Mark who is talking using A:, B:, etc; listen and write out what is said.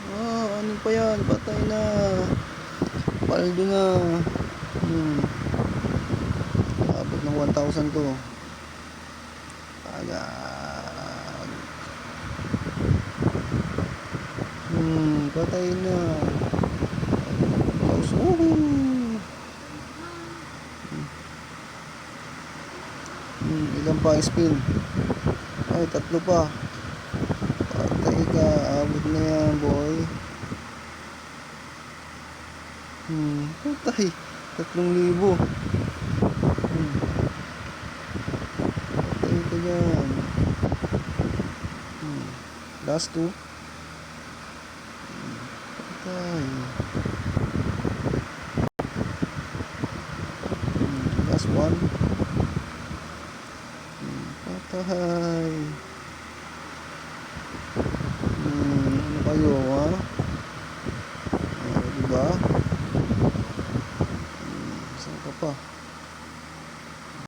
A: Wow! Ano pa yan? Patay na. Paldo na. Abot ng 1,000 to. Agad. Patay na. Tapos, ilan pa ang spin? Ay, 3 pa. Patay ka. Abot na yan, boy. Patay. 3,000. Patay ka dyan. Last 2. Patay. Last 1. Patay. Ano kayo, ha? Diba? Saan ka pa?